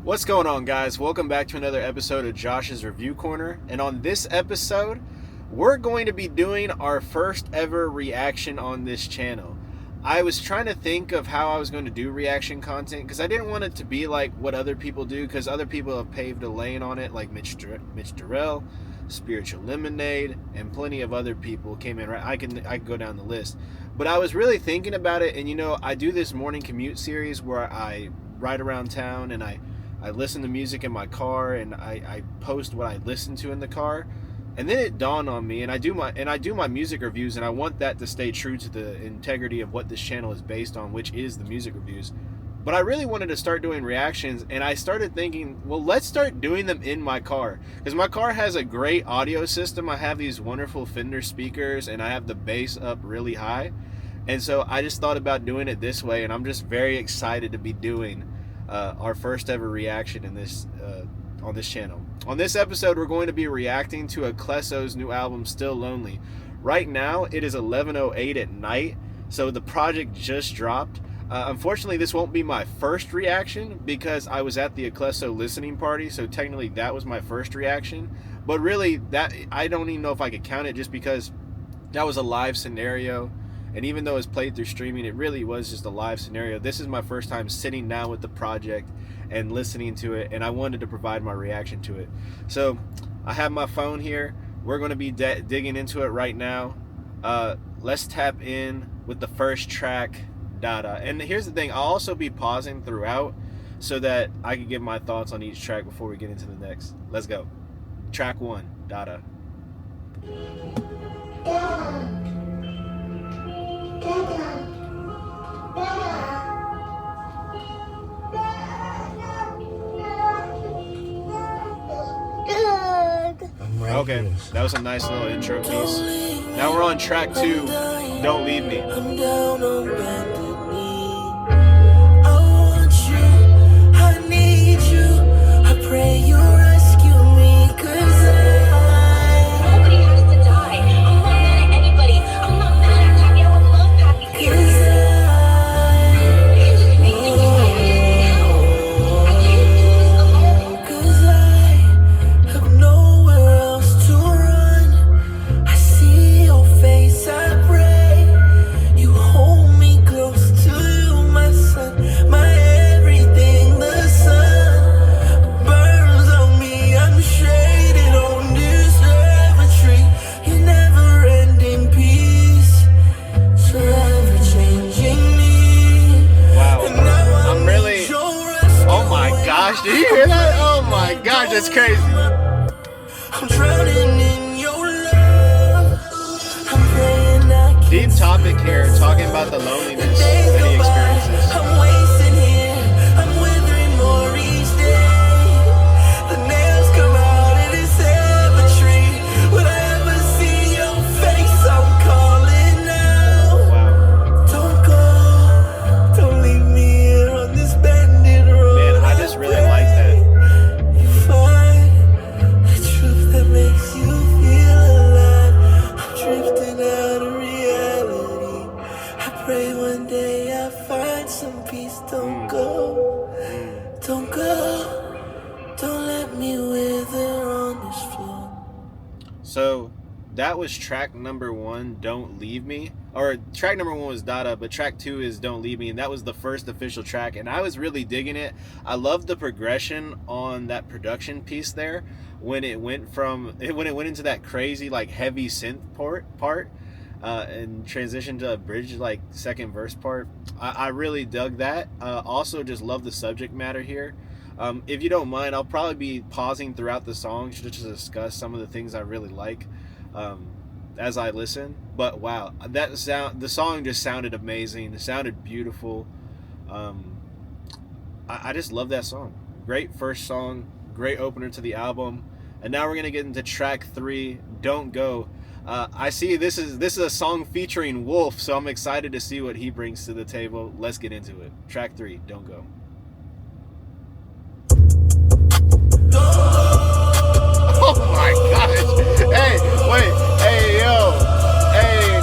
What's going on, guys? Welcome back to another episode of Josh's Review Corner. And on this episode, we're going to be doing our first ever reaction on this channel. I was trying to think of how I was going to do reaction content because I didn't want it to be like what other people do, because other people have paved a lane on it, like Mitch Durrell, Spiritual Lemonade, and plenty of other people came in. Right, I can go down the list. But I was really thinking about it, and you know, I do this morning commute series where I ride around town and I listen to music in my car, and I post what I listen to in the car. And then it dawned on me, and I do my music reviews, and I want that to stay true to the integrity of what this channel is based on, which is the music reviews. But I really wanted to start doing reactions, and I started thinking, well, let's start doing them in my car, because my car has a great audio system. I have these wonderful Fender speakers, and I have the bass up really high. And so I just thought about doing it this way, and I'm just very excited to be doing our first ever reaction in this on this channel. On this episode, we're going to be reacting to Aklesso's new album, Still Lonely. Right now, it is 11:08 at night, so the project just dropped. Unfortunately, this won't be my first reaction because I was at the Aklesso listening party, so technically that was my first reaction. But really, that I don't even know if I could count it, just because that was a live scenario. And even though it's played through streaming, it really was just a live scenario. This is my first time sitting down with the project and listening to it, and I wanted to provide my reaction to it. So I have my phone here. We're going to be digging into it right now. Let's tap in with the first track, Dada. And here's the thing, I'll also be pausing throughout so that I can give my thoughts on each track before we get into the next. Let's go. Track 1, Dada. Okay, that was a nice little intro piece. Now we're on track 2, Don't Leave Me. I'm down on bended knee. I want you, I need you. I pray you rescue me, 'cause nobody has to die. I'm not mad at anybody. I'm not mad at Kanye. I would love Pappy to hear this. It just makes me help. I can't do this alone. 'Cause I have nowhere else to run. I see your face, I pray you hold me close to you, my son, my everything. The sun burns on me, I'm shaded on this tree. You never ending peace, forever changing me. Wow, And now I'm really, your rescue. oh my gosh, did you hear that? Oh my gosh, that's crazy. I'm drowning in your love. I'm praying I can Deep topic here, talking about the loneliness that he experiences. I'm wasting here. I'm withering more each day. The nails come out of this cemetery. When I ever see your face, I'm calling out. Wow. Don't go. Don't leave me here on this bended road. Man, I just really like that. You find the truth that makes you feel alive. I'm drifting out of reality. I pray one day I find some peace. Don't go, don't go, don't let me wither on this floor. So that was track number 1, Don't Leave Me. Or track number 1 was Dada, but track 2 is Don't Leave Me, and that was the first official track, and I was really digging it. I loved the progression on that production piece there when it went into that crazy like heavy synth part and transitioned to a bridge like second verse part. I really dug that. Also just love the subject matter here. If you don't mind, I'll probably be pausing throughout the songs just to discuss some of the things I really like as I listen. But wow, the song just sounded amazing. It sounded beautiful. I just love that song. Great first song, great opener to the album. And now we're gonna get into track 3, Don't Go. I see this is a song featuring Wolf, so I'm excited to see what he brings to the table. Let's get into it. Track 3, Don't Go. Oh my gosh! Hey, wait, hey yo, hey,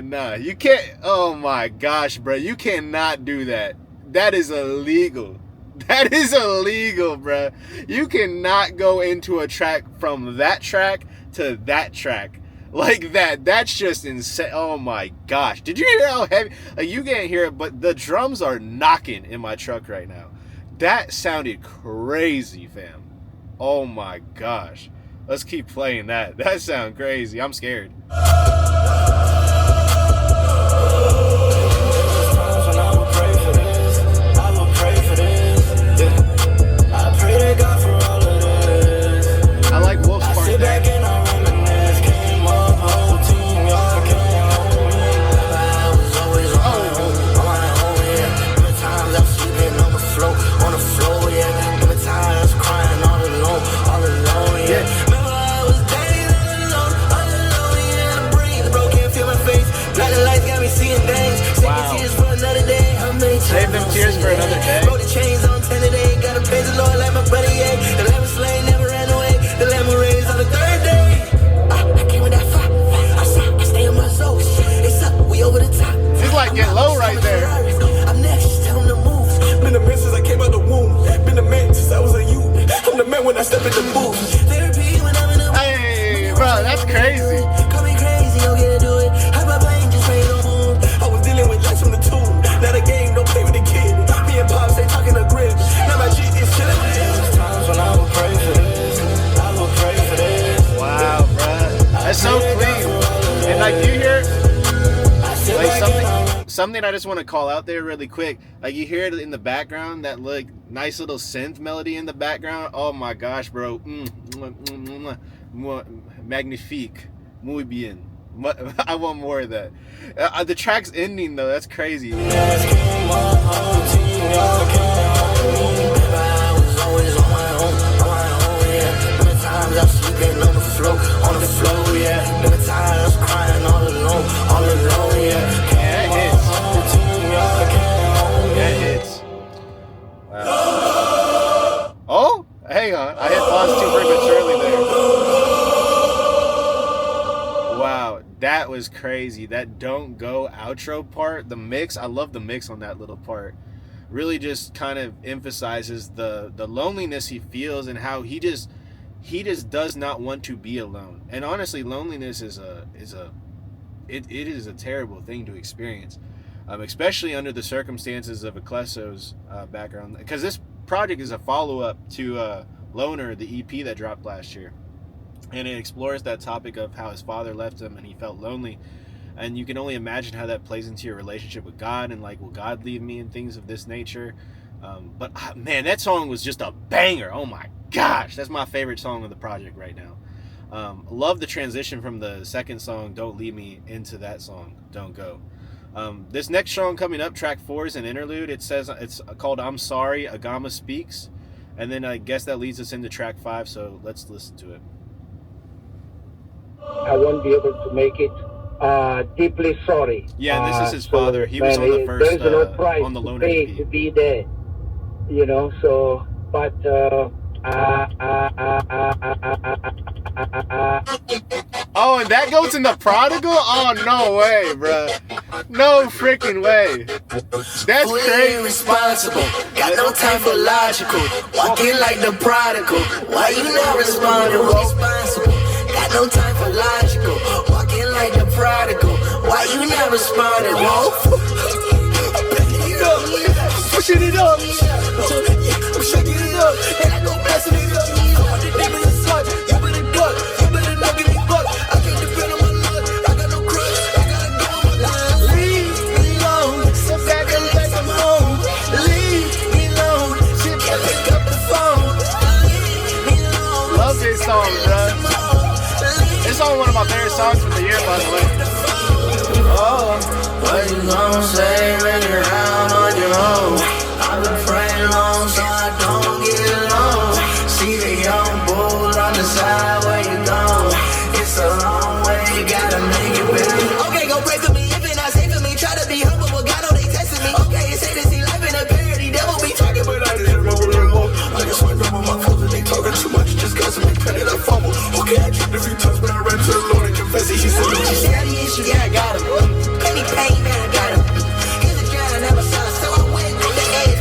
nah. You can't. Oh my gosh, bro, you cannot do that. that is illegal. That is illegal, bruh. You cannot go into a track from that track to that track like that. That's just insane. Oh my gosh. Did you hear how heavy? Like, you can't hear it, but the drums are knocking in my truck right now. That sounded crazy, fam. Oh my gosh. Let's keep playing that. That sounds crazy. I'm scared. I like Wolf's part there. Save them tears for another day. Roll the chains on 10 today. Gotta praise the Lord like my buddy, yeah. The lamb was slain, never ran away. The lamb was raised on the third day. I came with that fire. I stay in my zone. It's up, we over the top. He's like, get low right there. I'm next, just tell them to move. Been the man since I came out the womb. Been the man since I was a youth. I'm the man when I step in the booth. Therapy when I'm in the Hey, bro, that's crazy. Call me crazy, don't get to do it. Hide my pain, just pray no moon. I was dealing with lights from the tomb. Not a game, don't play with the kid. Me and Pops, they talking the grid. Now my G is chilling with him. There's times when I will pray for this. I will pray for this. Wow, bro. That's so clean. And like, you hear like something I just want to call out there really quick. Like, you hear it in the background, that like nice little synth melody in the background. Oh my gosh, bro. Magnifique. Muy bien. I want more of that. The track's ending though. That's crazy. That hits. Wow. Oh, hang on. I hit pause too prematurely there. Wow, that was crazy. That don't go outro part, the mix, I love the mix on that little part. Really just kind of emphasizes the loneliness he feels and how he just does not want to be alone. And honestly, loneliness is a terrible thing to experience, especially under the circumstances of Aklesso's background. Because this project is a follow-up to Loner, the EP that dropped last year. And it explores that topic of how his father left him and he felt lonely. And you can only imagine how that plays into your relationship with God and like, will God leave me, and things of this nature. But man, that song was just a banger. Oh my gosh, that's my favorite song of the project right now. Love the transition from the second song, Don't Leave Me, into that song, Don't Go. This next song coming up, track 4, is an interlude. It says it's called I'm Sorry, Agama Speaks. And then I guess that leads us into track 5, so let's listen to it. I won't be able to make it. Deeply sorry. Yeah, and this is his father. He was on the first, there's no price on the to Loner pay EP. to be there, you know. So, but Oh, and that goes in the Prodigal? Oh, no way, bruh. No freaking way. That's crazy. Irresponsible, got no time for logical. Walking like the prodigal. Why you not responding? Responsible, got no time for logical. Walking like the prodigal. Why you not responding? Whoa. Pushing it up. I'm shaking it up, and I go passing it up. I'm the demon inside. You better duck, you better not give me fuck. I can't depend on my luck. I got no crush, I gotta go on my line. Leave me alone, sit back and let them home. Leave me alone, she can't pick up the phone. Leave me alone. Love this song, bruh. It's on one of my favorite songs from the year, by the way. Oh, what you gonna say when you're out on your own? I've been praying long so I don't get alone. See the young bull on the side where you going. It's a long way, you gotta make it better. Okay, go pray for me, if you're not safe for me. Try to be humble, but God know they testing me. Okay, you say to see life in a parody, devil be talking, but I just remember them all. I just went over my phones and they talking too much. Just got some credit, I fumble. Okay, I tripped a few times, but I ran to the Lord and confessed it. He said, she said, the issue, yeah, I got him. Penny pain, man, I got him. Here's a drown, I never saw, so I went with the edge.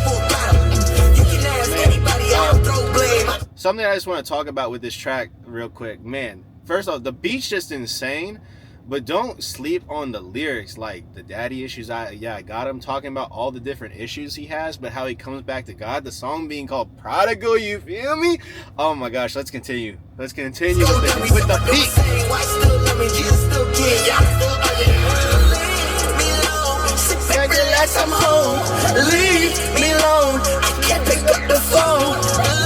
something I just want to talk about with this track real quick. Man, first off, the beat's just insane, but don't sleep on the lyrics, like the daddy issues. I got him talking about all the different issues he has, but how he comes back to God. The song being called Prodigal, you feel me? Oh my gosh, let's continue. Let's continue with the beat. I'm home. Leave me alone. I can't pick up the phone.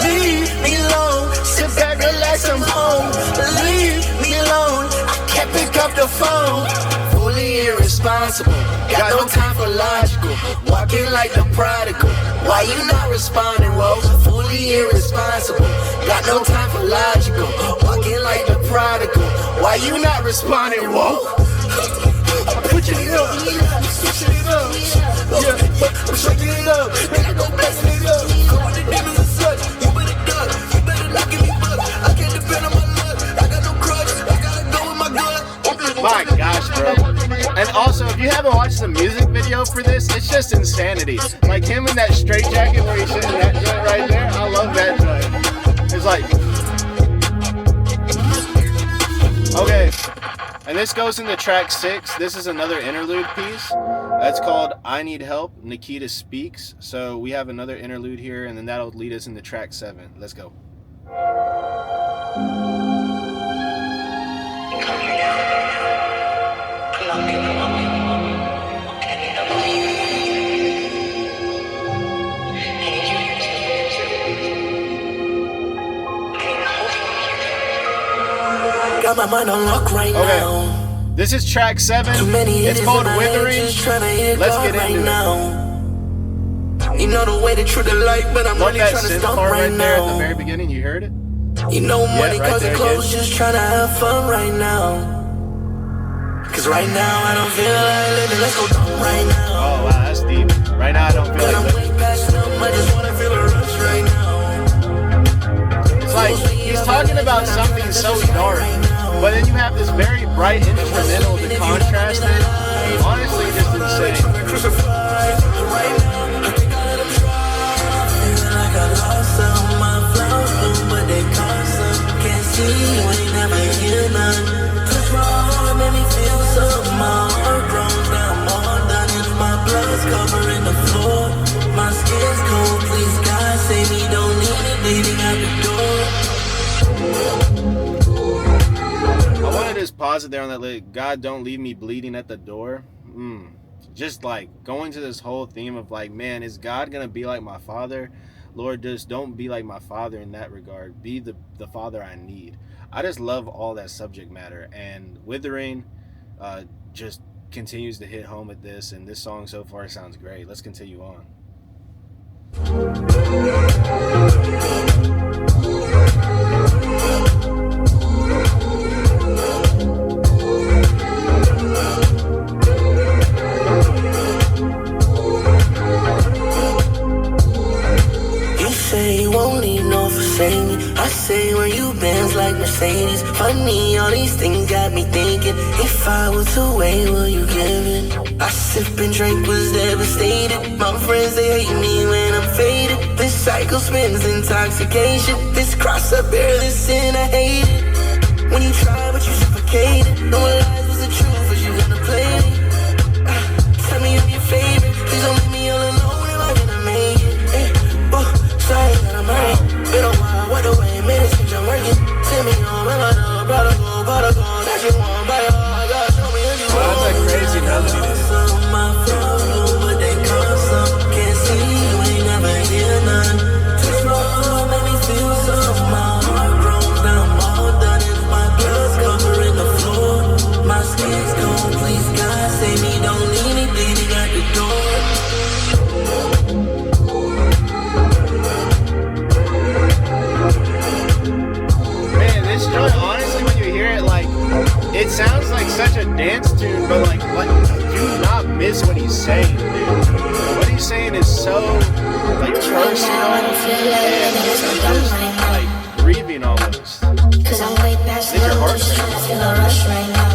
Leave me alone. Sit back, relax, I'm home. Leave me alone. I can't pick up the phone. Fully irresponsible. Got no time for logical. Walking like the prodigal. Why you not responding, whoa? Fully irresponsible. Got no time for logical. Walking like the prodigal. Why you not responding, whoa? I'm putting it up, I'm switching it up. Yeah, I'm shaking it up, and I go blasting it up. Go with the demons and such, you better duck, you better not give me buck. I can't depend on my luck, I got no crutch, I gotta go with my gut. My gosh, bro. And also, if you haven't watched the music video for this, it's just insanity. Like him in that straight jacket where he's sitting in that joint right there, I love that joint. It's like, okay. And this goes into track 6. This is another interlude piece. That's called I Need Help, Nikita Speaks. So we have another interlude here, and then that'll lead us into track 7. Let's go. Come here now. I love you. And you know you. I need you here too. I need to hold you here. Got my mind on lock right now. This is track 7. It's called Withering. Let's get into it. You know the way to true the light, but I'm Love really that trying to synth stop part right right there at the now. very beginning. You heard it? You know money right cause there it close, again. just trying to have fun right now. Cause right now I don't feel like living, let's go dumb right now. Oh wow, that's deep. Right now I don't feel But like I'm way past them, I just wanna feel a rush right now. it's like he's talking about something so dark, but then you have this very bright instrumental to contrast it. Honestly, just insane. Crucified right now, I think I let them try. Feeling like I lost some of my flowers, but they cost some. Can't see you ain't never hear none. Touch my heart, made me feel something. My heart grows, now I'm all done. And my blood's covering the floor. My skin's cold, please God save me. Don't need it, leaving out the door. I want to just pause it there on that lyric. God, don't leave me bleeding at the door. Just like going to this whole theme of like, man, is God gonna be like my father? Lord, just don't be like my father in that regard. Be the father I need. I just love all that subject matter, and Withering just continues to hit home at this, and this song so far sounds great. Let's continue on. You say you won't leave, no forsake me. I say where you been like Mercedes. Funny, all these things got me thinking. If I were to wait, will you give it? I sip and drink, was devastated. My friends, they hate me when I'm faded. This cycle spins intoxication. This cross I bear, this sin I hate it. When you try, but you suffocated. No lies was the truth, was you gonna play me? Tell me I'm your favorite. Please don't leave me all alone, am I gonna make it? Sorry that I'm hurt. Been a while, what the way, made it change, I'm working. Send me home, and I know, prodigal, that you want, but I gotta show me if you want. That's a crazy melody. My flow, but they cost some. Can't see you, ain't never hear none. Touch my heart, make me feel something. My heart grows, now I'm all done. And my blood's covering the floor. My skin's cold, please God, save me. Don't leave me bleeding at the door. This joint, honestly, when you hear it, like, it sounds like such a dance tune, but like, do not miss what he's saying, dude. What he's saying is so, like, personal, and it's just, like, grieving almost. Cause I'm way past It's your love, heart just trying to feel a rush right now.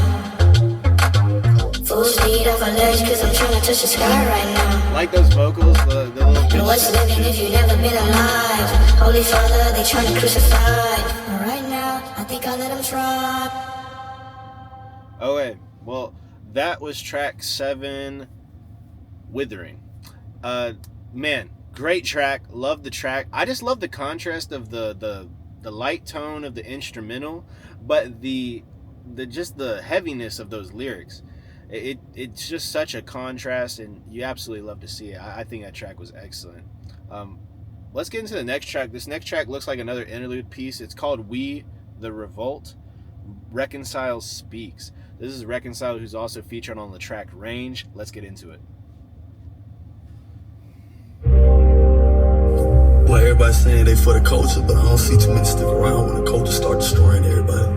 Full speed off a ledge, cause I'm trying to touch the sky right now. Like those vocals, the little And what's living if you've never been alive? Holy Father, they trying to crucify. But right now, I think I'll let them try. Okay, well, that was track 7, Withering. Man, great track. Love the track. I just love the contrast of the light tone of the instrumental, but the just the heaviness of those lyrics. It's just such a contrast, and you absolutely love to see it. I think that track was excellent. Let's get into the next track. This next track looks like another interlude piece. It's called We the Revolt. Reconcile Speaks. This is Reconcile, who's also featured on the track Range. Let's get into it. Well, everybody's saying they for the culture, but I don't see too many stick around when the culture start destroying everybody.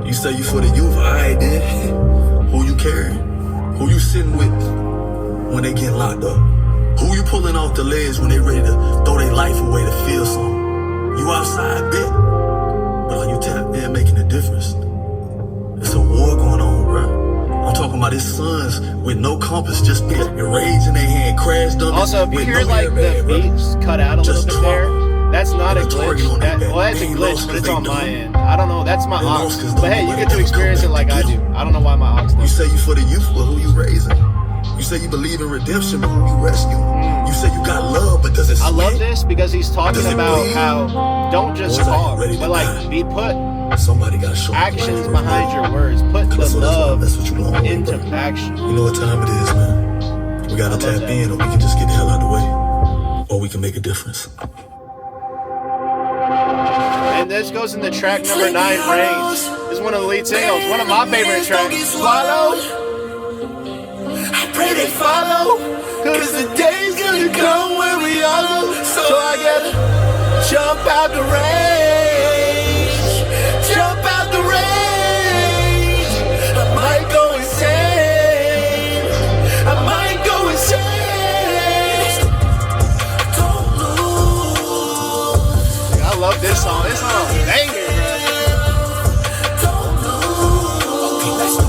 You say you for the youth, alright then. Who you carrying? Who you sitting with when they get locked up? Who you pulling off the ledge when they ready to throw their life away to feel something? You outside, bit, but are you tapped in making a difference? It's a war going on, bro. I'm talking about his sons with no compass, just bit and rage in their hand, crashed up. Also, if you hear like the beats cut out a little bit there, that's not a glitch. Well, that's a glitch, but it's on my end. I don't know. That's my aux. But hey, you get to experience it like I do. I don't know why my aux does. You say you for the youth, but who you raising? You say you believe in redemption, but who you rescuing? You say you got love, but does it I love swing? this because he's talking about bleed? how don't just Or is talk, ready to but like die? be put Somebody got shown actions behind your words. Put the love into action. You know what time it is, man. We gotta tap in, or we can just get the hell out of the way, or we can make a difference. And this goes into track number 9, Range. This is one of the lead singles, one of my favorite tracks. Follow. I pray they follow, cause the day's gonna come where we all. So I gotta jump out the range, jump out the range. I might go insane, I might go insane. Don't lose. I love this song. This song is banger, bro. Don't lose. Okay, let's go.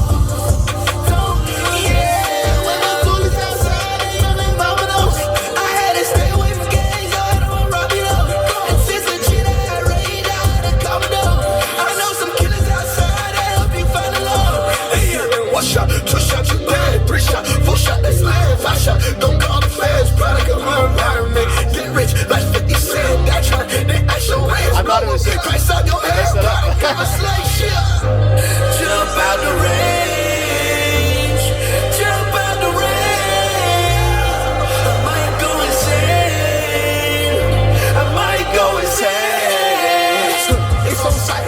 Shot, 2 shots, you bad, 3 shot, 4 shot, that's live, 5 shot, don't call the feds, product of my environment, get rich, like 50 Cent, that try, they ask your ass, I thought it was 6. Christ on your head, product of a slave ship, jump out the range, jump out the range, I might go insane, I might go insane, it's on sight,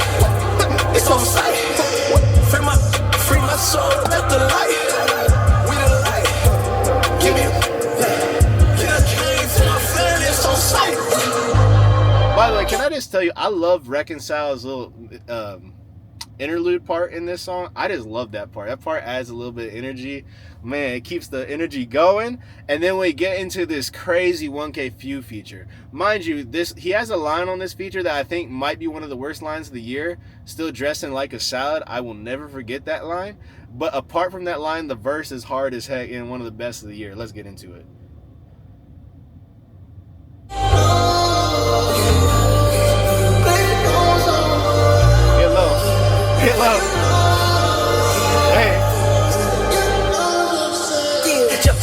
it's on sight, free my soul, let the light, we the light, give me get a cane to my family, it's on sight. By the way, can I just tell you, I love Reconcile's little interlude part in this song. I just love that part. That part adds a little bit of energy. Man, it keeps the energy going. And then we get into this crazy 1K Few feature. Mind you, he has a line on this feature that I think might be one of the worst lines of the year. Still dressing like a salad. I will never forget that line. But apart from that line, the verse is hard as heck and one of the best of the year. Let's get into it. Get low. Get low. Hey. Jump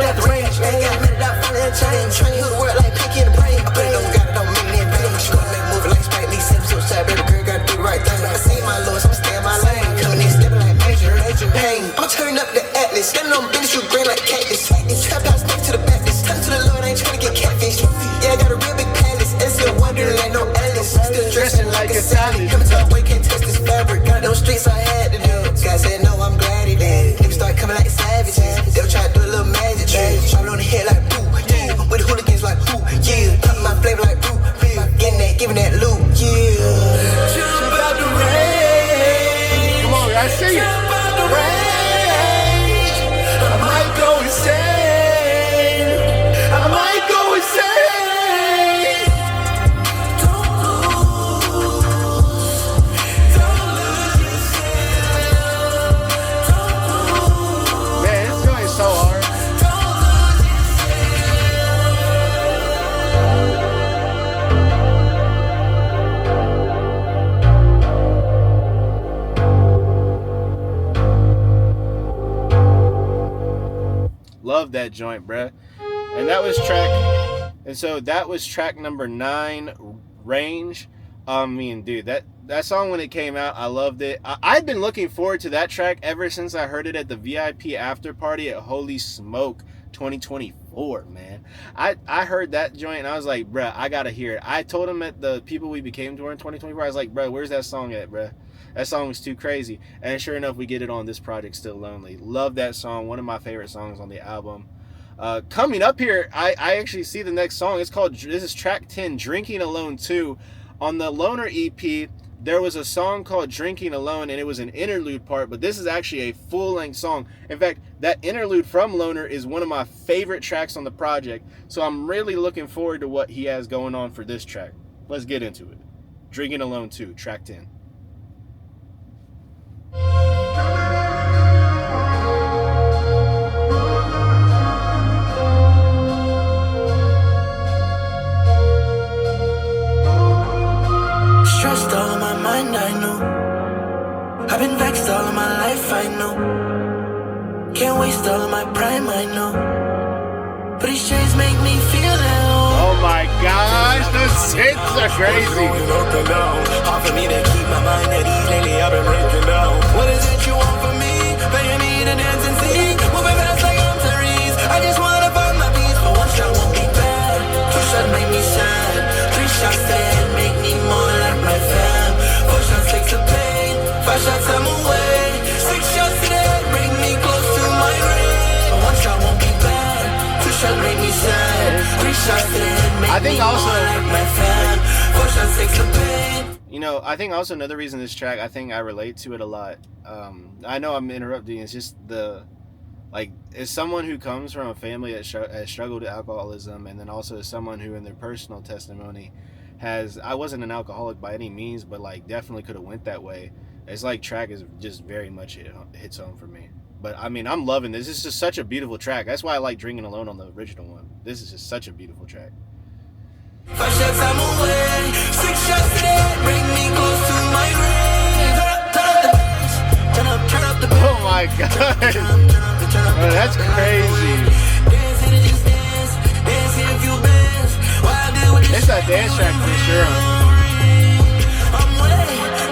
out the range. Ain't got minute out, finally a change. Trying to heal the world like Pinky in the brain. I bet it don't got it, don't make me in vain. She gonna make moving like Spike Lee. Sip so sad, baby girl gotta do the right thing. I see my lord, so I'm staying my lane. Coming in, stepping like major pain. I'm turning up the atlas. Standing on business, you green like cactus. Trap house next to the Baptist. Turn to the Lord, I ain't trying to get catfish. Yeah, I got a real big palace. And still wondering like no Alice. Still dressing like a salad. Coming to the way, can't touch this fabric. Got those streets, I had to do. God said no, I'm glad he did. Niggas start coming like savages. They'll try to do a little magic trick. Dropping on the head like boo, yeah. With the hooligans like who, yeah. Popping my flavor like boo, yeah. Getting that, giving that loot, yeah. Jump out the range. Come on, I see you. Jump out the range. I might go insane. I might go insane. Don't lose. that joint, bruh. And so that was track number 9, Range. I mean, dude, that song when it came out, I loved it. I've been looking forward to that track ever since I heard it at the VIP after party at Holy Smoke 2024, man. I heard that joint and I was like, bruh, I gotta hear it. I told him at the People We Became tour in 2024, I was like, bruh, where's that song at, bruh? That song was too crazy. And sure enough, we get it on this project, Still Lonely. Love that song. One of my favorite songs on the album. Coming up here, I actually see the next song. This is track 10, Drinking Alone 2. On the Loner EP, there was a song called Drinking Alone, and it was an interlude part, but this is actually a full-length song. In fact, that interlude from Loner is one of my favorite tracks on the project, so I'm really looking forward to what he has going on for this track. Let's get into it. Drinking Alone 2, track 10. Stressed all of my mind, I know. I've been vexed all of my life, I know. Can't waste all of my prime, I know. But these chains make me feel at home. Oh my gosh, the synths are crazy. Offer me to keep my mind at ease. Lately I've been breaking down. What is it you want from me? Paying me to dance and sing. Moving fast like I'm Therese. I just wanna find my peace. But one shot won't be bad. 2 shots make me sad. 3 shots to the head make me more like my fam. 4 shots takes the pain. 5 shots I'm away. 6 shots to the head bring me close to my grave. But 1 shot won't be bad. 2 shots make me sad. 3 shots to the head make me more like my fam. 4 shots takes the pain. You know, I think also another reason this track, I think I relate to it a lot. I know I'm interrupting. It's just as someone who comes from a family that has struggled with alcoholism, and then also as someone who in their personal testimony I wasn't an alcoholic by any means, but like definitely could have went that way. It's like track is just very much hits home for me. But I mean, I'm loving this. This is just such a beautiful track. That's why I like Drinking Alone on the original one. This is just such a beautiful track. 5 shots I'm away. 6 shots to the head bring me close to my grave. Turn up the bass. Oh my god. Bro, that's crazy. It's a dance track for sure. I'm way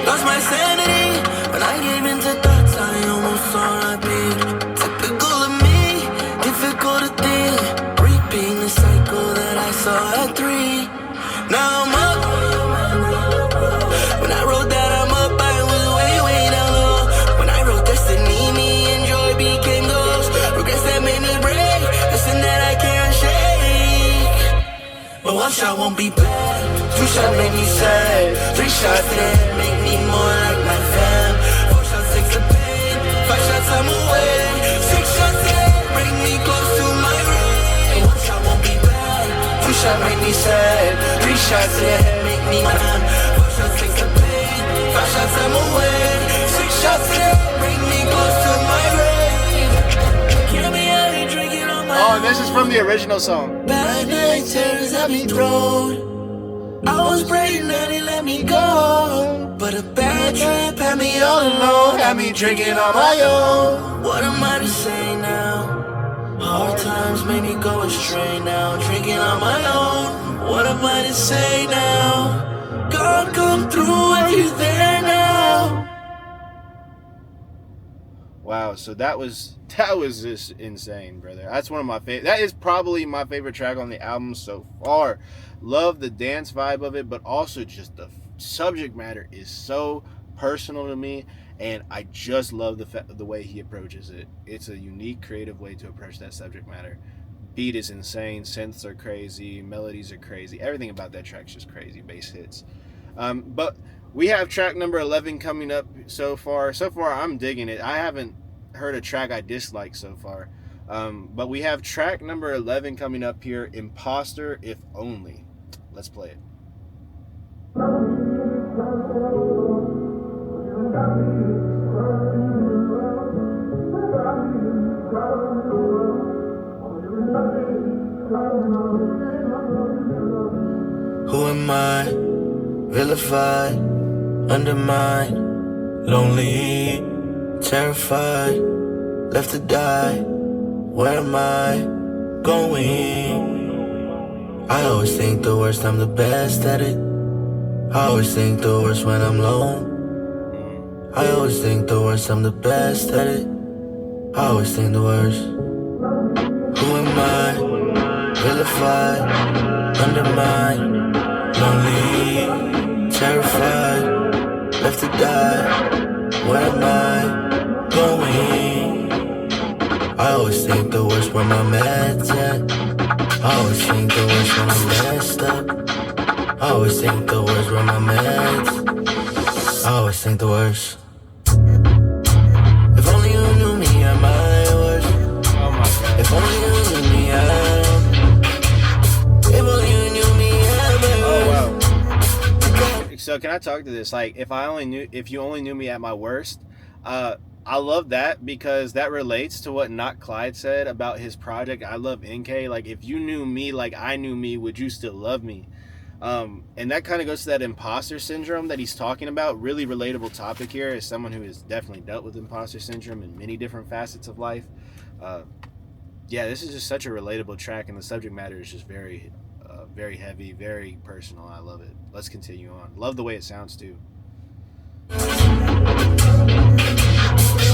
lost my sanity when I gave into thoughts I almost saw a beat. Typical of me, difficult to think. Repeating the cycle that I saw at 3. Now I'm up. When I wrote that I'm up, I was way down low. When I wrote destiny, me and joy became ghosts. Regrets that made me break, lesson that I can't shake. But 1 shot won't be bad. 2 shots make me sad. 3 shots to the head make me more like my fam. 4 shots takes the pain. 5 shots I'm away. 6 shots to the head bring me close to my grave. 1 shot won't be bad. 2 shots make me sad. 3 shots to the head make me mad. 4 shots takes the pain. 5 shots I'm away. 6 shots to the head bring me close to my grave. Can't be out here drinking on my Oh, and this is from the original song. bad night terrors at me throat. I was praying that he let me go, but a bad trip had me all alone, had me drinking on my own. What am I to say now? Hard times made me go astray now, drinking on my own. What am I to say now? God come through, are you there now? Wow, so that was just insane, brother. That's one of my favorite. That is probably my favorite track on the album so far. Love the dance vibe of it, but also just the subject matter is so personal to me, and I just love the way he approaches it. It's a unique, creative way to approach that subject matter. Beat is insane, synths are crazy, melodies are crazy. Everything about that track's just crazy. Bass hits. But we have track number 11 coming up so far. So far, I'm digging it. I haven't heard a track I dislike so far. But we have track number 11 coming up here, Imposter If Only. Let's play it. Who am I? Vilified, undermined, lonely, terrified, left to die. Where am I going? I always think the worst, I'm the best at it. I always think the worst when I'm alone. I always think the worst, I'm the best at it. I always think the worst. Who am I? Vilified, undermined, lonely, terrified, left to die. Where am I going? I always think the worst when my meds at. I always think the worst when I'm messed up. I always think the worst when my meds. I always think the worst. If only you knew me at my worst. Oh my god. If only you knew me at. If only you knew me at my worst. Oh wow. So can I talk to this? Like, if you only knew me at my worst, I love that because that relates to what Not Clyde said about his project. I love NK. Like, if you knew me like I knew me, would you still love me? And that kind of goes to that imposter syndrome that he's talking about. Really relatable topic here as someone who has definitely dealt with imposter syndrome in many different facets of life. Yeah, this is just such a relatable track, and the subject matter is just very heavy, very personal. I love it. Let's continue on. Love the way it sounds too.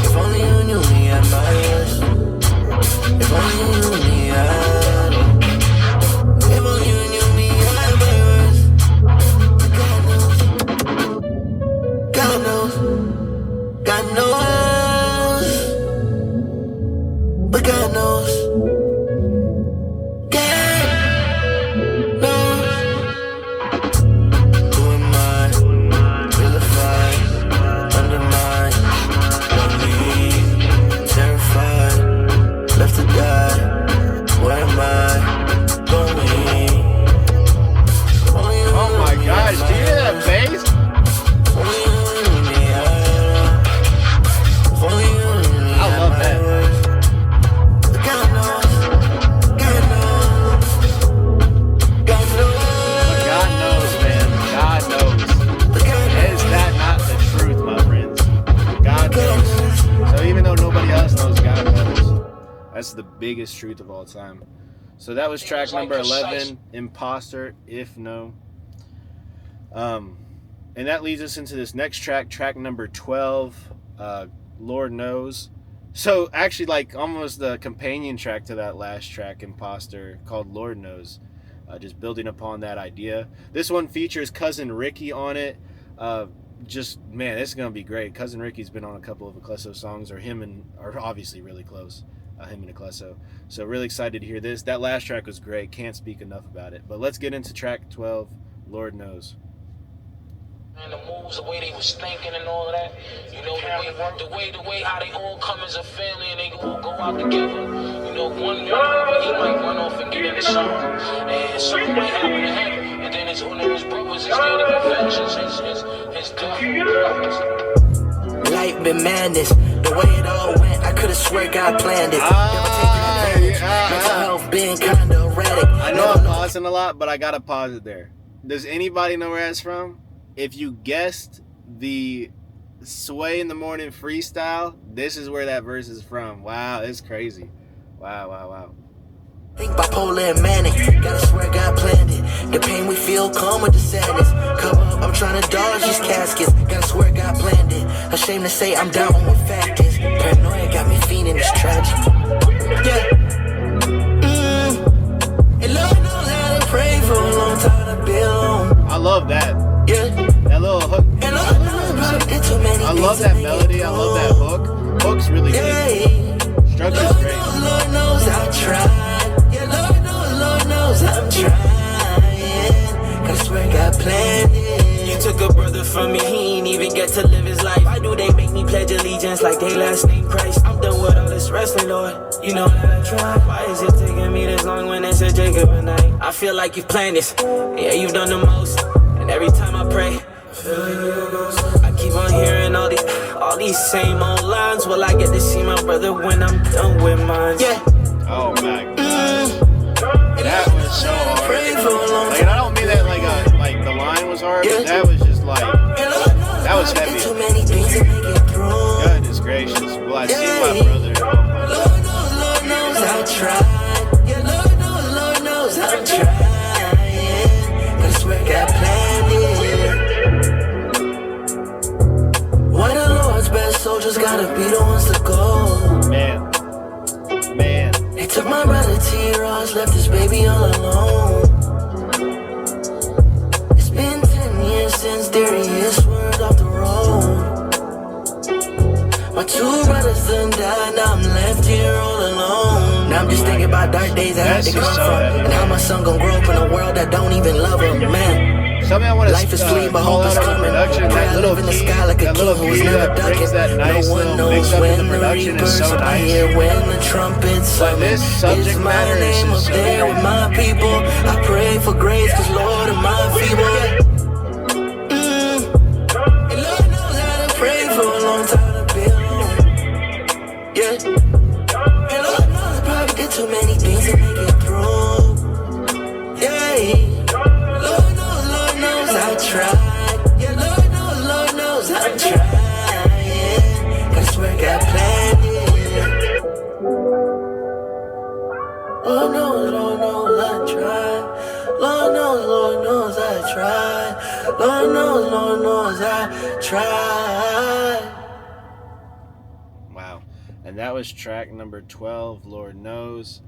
If only you knew me at my worst. If only you knew me at. If only you knew me at my worst. God knows. God knows. But God knows. God knows. Who am I? Vilified, undermined, lonely, terrified, left to die. Where am I going? Oh my gosh, do you hear that bass? I love that. God knows, man. God knows. Is that not the truth, my friends? God knows. So even though nobody else knows, God knows. That's the biggest truth of all time. So that was track number 11, Imposter, If No. And that leads us into this next track, track number 12, Lord Knows. So actually, like, almost the companion track to that last track, Imposter, called Lord Knows. Just building upon that idea. This one features Cousin Ricky on it. Just, man, this is going to be great. Cousin Ricky's been on a couple of Aklesso songs, or are obviously really close, him and Aklesso. So really excited to hear this. That last track was great. Can't speak enough about it. But let's get into track 12, Lord Knows. And the moves, the way they was thinking and all of that, you know, the way how they all come as a family and they all go out together. You know, one he might run off and get in the song, and something might happen to him, and then one of his brothers is there to avenge his death. Life been madness, the way it all went, I could've swear God planned it. Never taking advantage, mental health being kinda erratic. I know I'm pausing a lot, but I gotta pause it there. Does anybody know where that's from? If you guessed the Sway in the Morning freestyle, this is where that verse is from. Wow, it's crazy. Wow. Think bipolar and manic, gotta swear God planned it. The pain we feel calm with the sadness. Cover up, I'm trying to dodge these caskets. Gotta swear God planned it. Ashamed to say I'm down on what fact is. Paranoia got me feeling this tragic. Yeah. And Lord knows how to pray for a long time to be alone. I love that. Yeah. That little hook. And Lord knows too many I love that melody. I love that hook. Hook's really good. Structure's great. Lord knows I tried. Yeah, Lord knows I'm trying. Gotta swear God planned it. You took a brother from me, he ain't even get to live his life. Why do they make me pledge allegiance like they last name Christ? I'm done with all this wrestling, Lord. You know that I tried. Why is it taking me this long when they said Jacob and I? I feel like you've planned this. Yeah, you've done the most. And every time I pray, I keep on hearing all these same old lines. Will I get to see my brother when I'm done with mine? Yeah. Oh my god. That was so hard. Like, and I don't mean that like the line was hard, but that was just like, that was heavy. Goodness gracious. Well, I see my brother. Oh my god. mysterious words off the road. My two brothers done died, now I'm left here all alone. Now I'm just thinking about dark days I had to come from, and how my son gon' grow up in a world that don't even love him, man. Something I want to Life is fleeting, but call hope is out on the coming. production. Pray I That little live in the key, sky like a that little king who's key never that brings ducking. that nice No one little mix knows up in when the the production is reapers so will nice. hear when the trumpets But summon. this subject Is my matter is name just up so there great. with my people? I pray for grace, cause Lord, am I feeble? And Lord knows I done prayed for a long time to be alone. Yeah. And Lord knows I probably did too many things to make it through. Yeah. Lord knows I tried. Yeah, Lord knows I'm trying. Cause swear God planned it. Lord knows I tried. Lord knows I tried. Lord knows I tried. Wow. And that was track number 12, Lord Knows.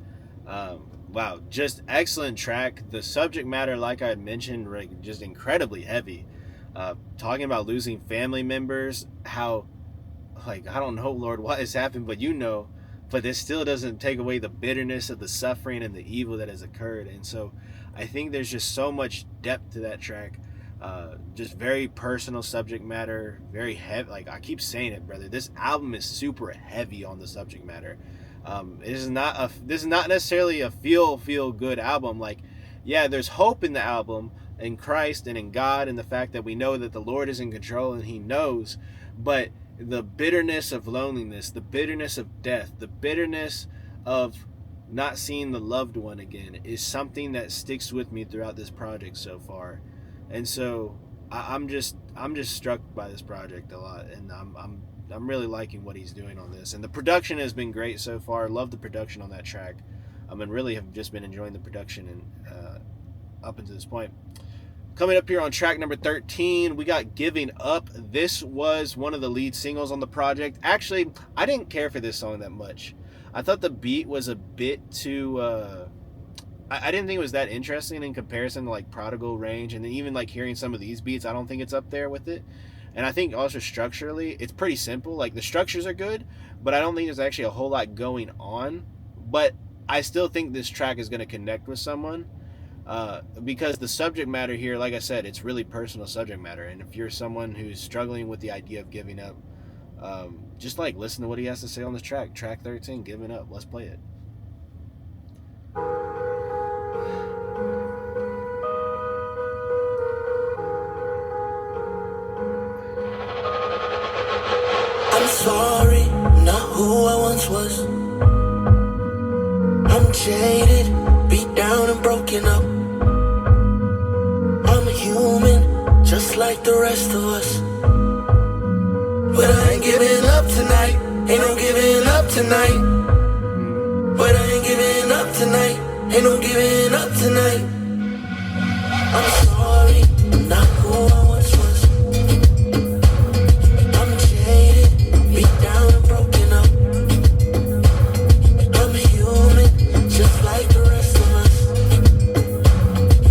Wow, just excellent track. The subject matter, like I mentioned, like, just incredibly heavy. Talking about losing family members, how, like, I don't know, Lord, what has happened, but this still doesn't take away the bitterness of the suffering and the evil that has occurred. And so I think there's just so much depth to that track. Just very personal subject matter, very heavy. Like I keep saying it, brother, this album is super heavy on the subject matter. This is not necessarily a feel good album. Like, yeah, there's hope in the album, in Christ and in God, and the fact that we know that the Lord is in control and He knows. But the bitterness of loneliness, the bitterness of death, the bitterness of not seeing the loved one again is something that sticks with me throughout this project so far. And so I'm just struck by this project a lot, and I'm really liking what he's doing on this. And the production has been great so far. Love the production on that track. And really have just been enjoying the production and up until this point. Coming up here on track number 13, we got Giving Up. This was one of the lead singles on the project. Actually, I didn't care for this song that much. I thought the beat was a bit too... I didn't think it was that interesting in comparison to like Prodigal Range, and then even like hearing some of these beats, I don't think it's up there with it. And I think also structurally, it's pretty simple. Like the structures are good, but I don't think there's actually a whole lot going on. But I still think this track is going to connect with someone because the subject matter here, like I said, it's really personal subject matter. And if you're someone who's struggling with the idea of giving up, just like listen to what he has to say on this track. Track 13, Giving Up. Let's play it. I'm sorry, I'm not who I once was. I'm jaded, beat down and broken up. I'm a human, just like the rest of us. But I ain't giving up tonight, ain't no giving up tonight. But I ain't giving up tonight, ain't no giving up tonight. I'm sorry, I'm not who I once was. I'm jaded, beat down and broken up. I'm human, just like the rest of us.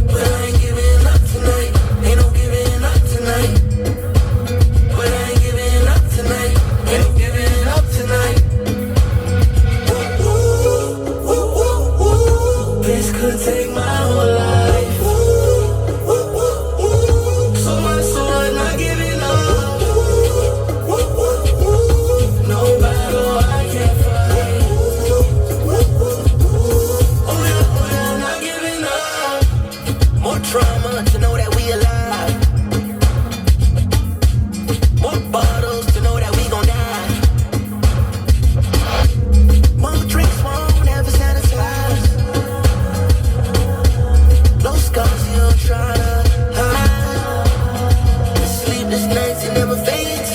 But I ain't giving up tonight, ain't no giving up tonight. But I ain't giving up tonight, ain't no giving up tonight. Ooh, ooh, ooh, ooh. This could take my whole life. Ooh, ooh, ooh, ooh. So my soul is not giving up. Ooh, ooh, ooh. No battle I can't fight. Ooh, ooh, ooh. Oh yeah, not giving up. More trauma to know that we alive. More bottles to know that we gon' die. More drinks won't never satisfy. No scars you don't try to hide. The sleepless nights it never fades.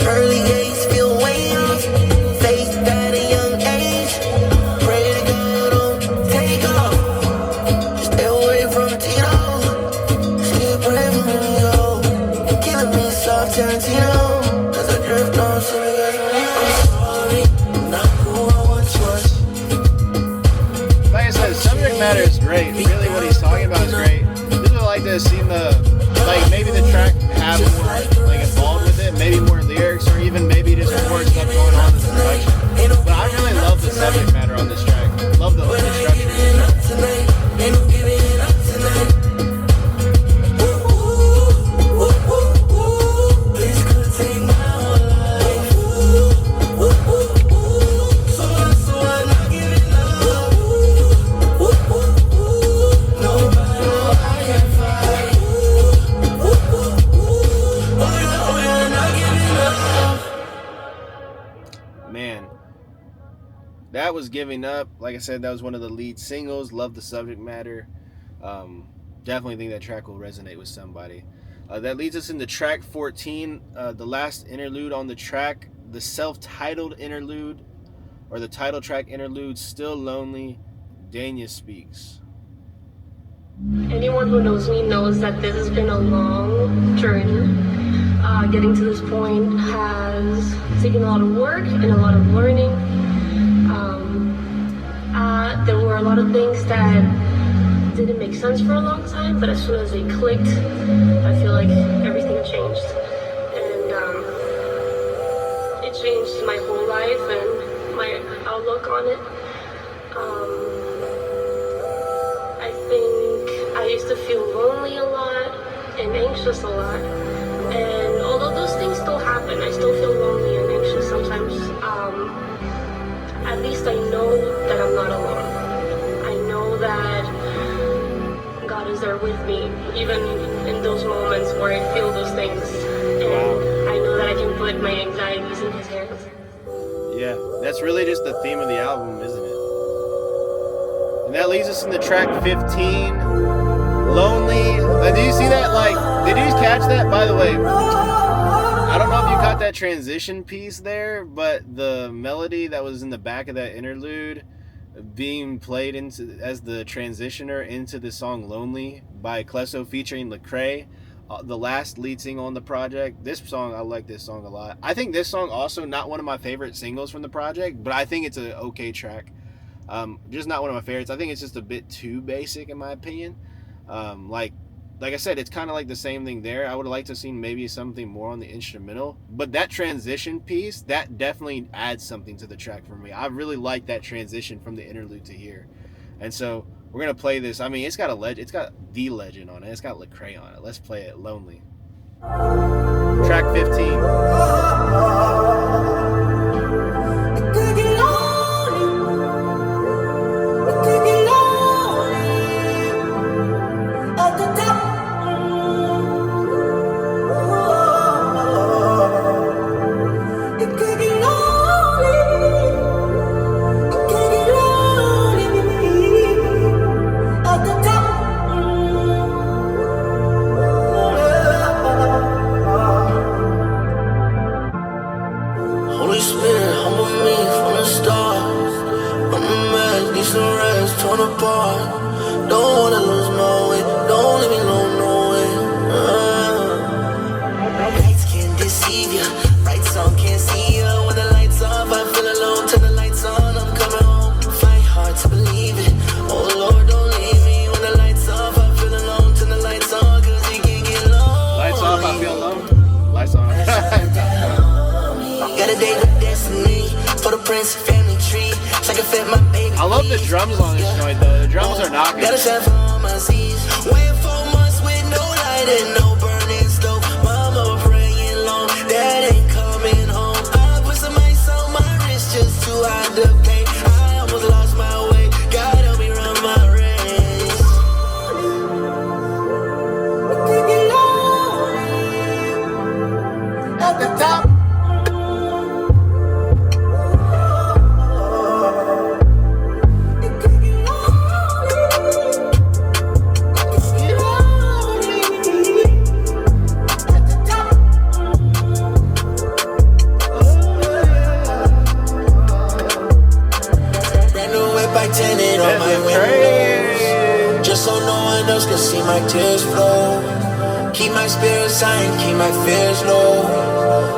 Early days feel way off. Faith at a young age. Pray to God don't take off. Stay away from Tito. Still pray for me, yo. Killing me soft Tarantino. As I drift on cigarettes. I'm sorry, I'm not who I once was. Like I said, the subject matter is great. Really, what he's talking about is great. This would like to have seen maybe the track have have more like involved with it, maybe more lyrics or even maybe just more stuff going on in the production. But I really love the subject matter on this track. Love the structure. Man, that was Giving Up. Like I said, that was one of the lead singles. Love the subject matter. Definitely think that track will resonate with somebody. That leads us into track 14, the last interlude on the track, the self-titled interlude, or the title track interlude, Still Lonely, Dania Speaks. Anyone who knows me knows that this has been a long journey. Getting to this point has taken a lot of work and a lot of learning. There were a lot of things that didn't make sense for a long time, but as soon as they clicked, I feel like everything changed. And it changed my whole life and my outlook on it. I think I used to feel lonely a lot and anxious a lot. And although those things still happen, I still feel lonely and anxious sometimes. At least I know that I'm not alone. I know that God is there with me, even in those moments where I feel those things. And I know that I can put my anxieties in His hands. Yeah, that's really just the theme of the album, isn't it? And that leads us into track 15, Lonely. Did you see that? Like, did you catch that? By the way, I don't know if you caught that transition piece there, but the melody that was in the back of that interlude being played into as the transitioner into the song Lonely by Aklesso featuring Lecrae, the last lead single on the project. This song, I like this song a lot. I think this song also not one of my favorite singles from the project, but I think it's an okay track. Just not one of my favorites. I think it's just a bit too basic in my opinion. Like I said, it's kind of like the same thing there. I would have liked to have seen maybe something more on the instrumental, but that transition piece, that definitely adds something to the track for me. I really like that transition from the interlude to here. And so we're gonna play this. I mean, it's got the legend on it. It's got Lecrae on it. Let's play it. Lonely. Track 15. Holy Spirit, humble me from the start. I'm a mess, need some rest, torn apart. Don't wanna lose my way, don't leave me alone, no way. Lights can deceive ya, right song can't see ya. When the lights off, I feel alone. Turn the lights on, I'm coming home. Fight hard to believe it. Oh Lord, don't leave me. When the lights off, I feel alone. Turn the lights on, cause it can get lonely. Lights off, I feel alone. Lights on. Got a date with destiny for the Prince family tree. So I can fit my baby. I love the drums on this joint though. The drums are knocking. Got a shot for all my seas. Waiting 4 months with no light and no burning stove. Mama praying long, dad ain't coming home. I put some ice on my wrist just to hide the pain. I almost lost my way. God help me run my race. At the top. Tinted on my windows, just so no one else can see my tears flow. Keep my spirits high and keep my fears low.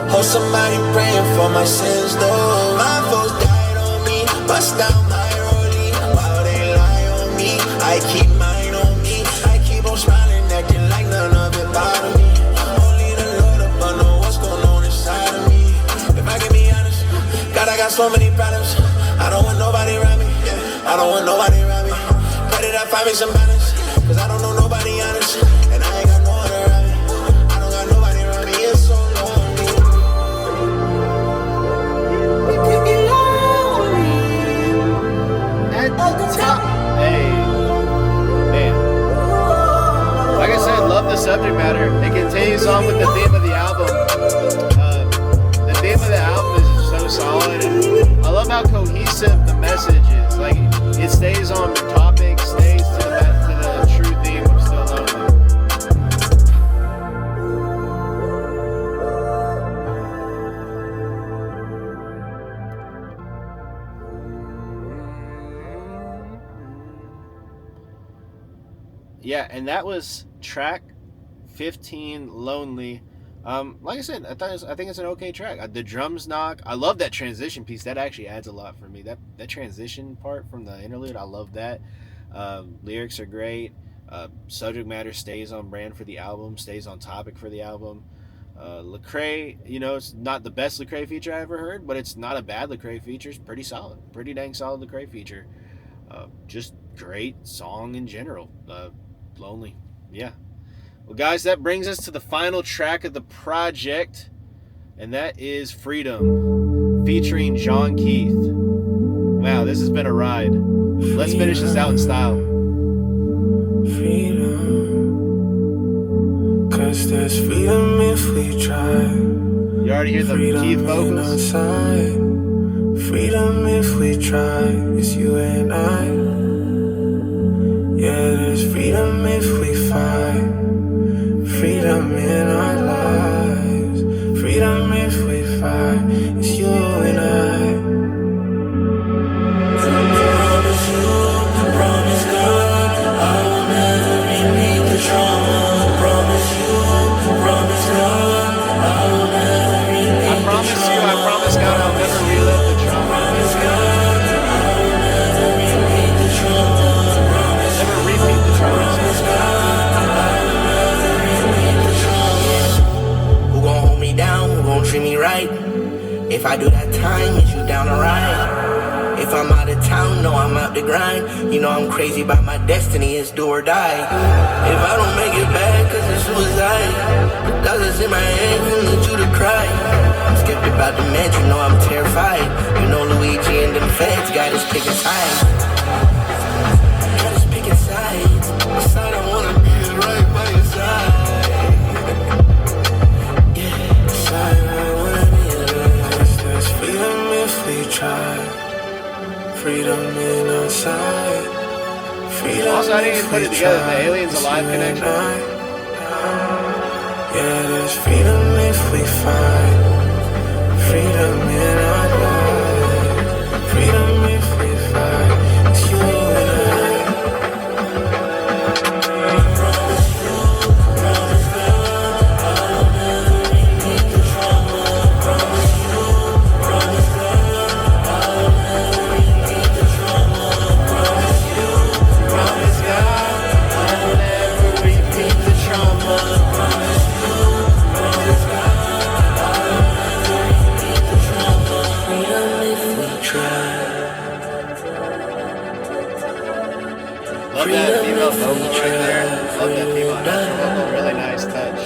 Hold somebody praying for my sins though. My folks died on me, bust down my rollie. While they lie on me, I keep mine on me. I keep on smiling, acting like none of it bothered me. Only the so many problems. I don't want nobody around me. I don't want nobody around me. Pray that I find me some balance. Cause I don't know nobody honest. And I ain't got no one around me. I don't got nobody around me. It's so lonely. At the top. Hey. Man. Like I said, love the subject matter. It continues on with the theme of the album. The theme of the album is so solid, and I love how cohesive the message is. Like, it stays on topic, stays to the true theme of Still Lonely. Yeah, and that was track 15, Lonely. Like I said, I think it's an okay track. The drums knock. I love that transition piece. That actually adds a lot for me. That transition part from the interlude, I love that. Lyrics are great. Subject matter stays on brand for the album, stays on topic for the album. Lecrae, it's not the best Lecrae feature I ever heard, but it's not a bad Lecrae feature. It's pretty solid. Pretty dang solid Lecrae feature. Just great song in general. Lonely. Yeah. Well, guys, that brings us to the final track of the project, and that is Freedom, featuring John Keith. Wow, this has been a ride. Let's finish this out in style. Freedom, 'cause there's freedom if we try. You already hear the Keith vocals? Freedom if we try, it's you and I. Yeah, there's freedom if we fight. Freedom in our lives. Freedom if we fight. It's you and I. Promise you, promise God, I will never repeat the trauma. Promise you, promise God, I will never repeat the trauma. I promise God I'll never relive the trauma. Promise God, I will never repeat the trauma. Never repeat the trauma. Promise God, who gon' hold me down, who gon' treat me right? If I do that time, is you down to ride? If I'm out of town, no, I'm out to grind. I'm crazy about my destiny, it's do or die. If I don't make it back, 'cause it's suicide. The dollars in my head, I need you to cry. I'm scared about the mansion, I'm terrified. Luigi and them feds got us picking sides. Got us picking sides. What side I wanna be is right by your side. There's freedom if we try. Freedom in our side. Freedom. Also, I didn't even put it together. The Aliens Alive connection. Yeah, there's freedom if we fight. Freedom in our lives. Freedom if we fight. It's you and I. Promise you, promise God, I will never repeat the trauma. Promise you, promise God, I will never repeat the trauma. Promise you, promise God, I will never repeat the trauma. Promise you, promise God, I will never repeat the trauma. Freedom if we try. Love that female vocal right there. Love that female vocal. Really nice touch.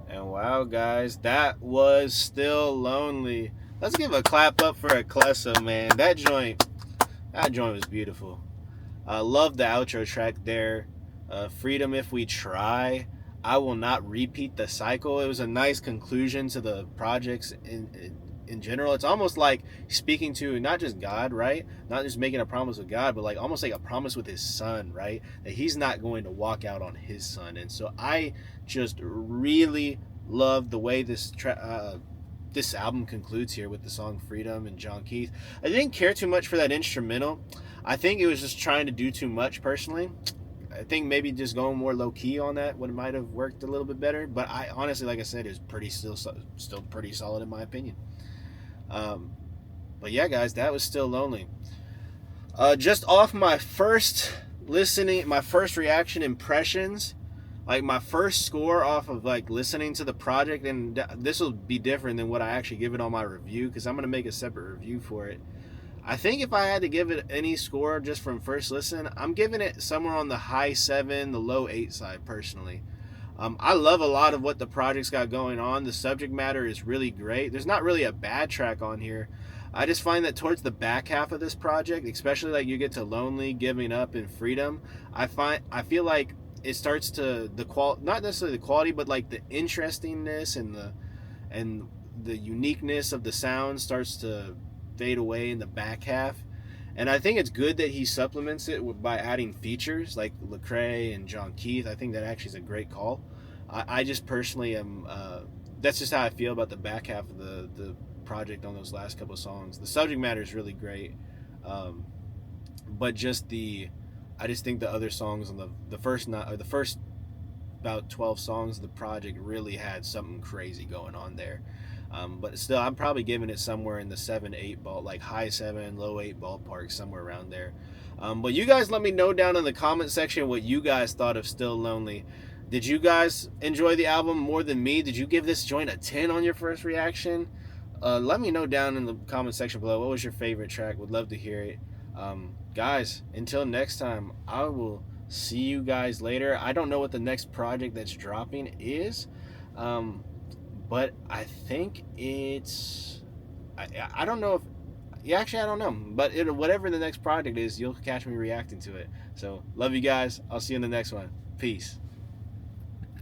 And wow, guys, that was Still Lonely. Let's give a clap up for Aklesso, man. That joint was beautiful. I love the outro track there. Freedom if we try. I will not repeat the cycle. It was a nice conclusion to the projects in general. It's almost like speaking to not just God, right? Not just making a promise with God, but like almost like a promise with his son, right? That he's not going to walk out on his son. And so I just really love the way this album concludes here with the song Freedom and John Keith. I didn't care too much for that instrumental. I think it was just trying to do too much personally. I think maybe just going more low key on that would might have worked a little bit better. But I honestly, like I said, it was still pretty solid in my opinion. But yeah, guys, that was Still Lonely. Just off my first reaction impressions, like my first score off of like listening to the project, and this will be different than what I actually give it on my review because I'm gonna make a separate review for it. I think if I had to give it any score just from first listen, I'm giving it somewhere on the high 7, the low 8 side personally. I love a lot of what the project's got going on. The subject matter is really great. There's not really a bad track on here. I just find that towards the back half of this project, especially like you get to Lonely, Giving Up, and Freedom, I feel like it starts to not necessarily the quality, but like the interestingness and the uniqueness of the sound starts to fade away in the back half. And I think it's good that he supplements it by adding features like Lecrae and John Keith. I think that actually is a great call. I just personally am. That's just how I feel about the back half of the project on those last couple of songs. The subject matter is really great, but I just think the other songs on the first about 12 songs of the project really had something crazy going on there. But still, I'm probably giving it somewhere in the 7-8 ball, like high 7, low 8 ballpark, somewhere around there. But you guys let me know down in the comment section what you guys thought of Still Lonely. Did you guys enjoy the album more than me? Did you give this joint a 10 on your first reaction? Let me know down in the comment section below. What was your favorite track? Would love to hear it. Guys, until next time, I will see you guys later. I don't know what the next project that's dropping is. But I think it's... I don't know if... Yeah, actually, I don't know. But whatever the next project is, you'll catch me reacting to it. So, love you guys. I'll see you in the next one. Peace.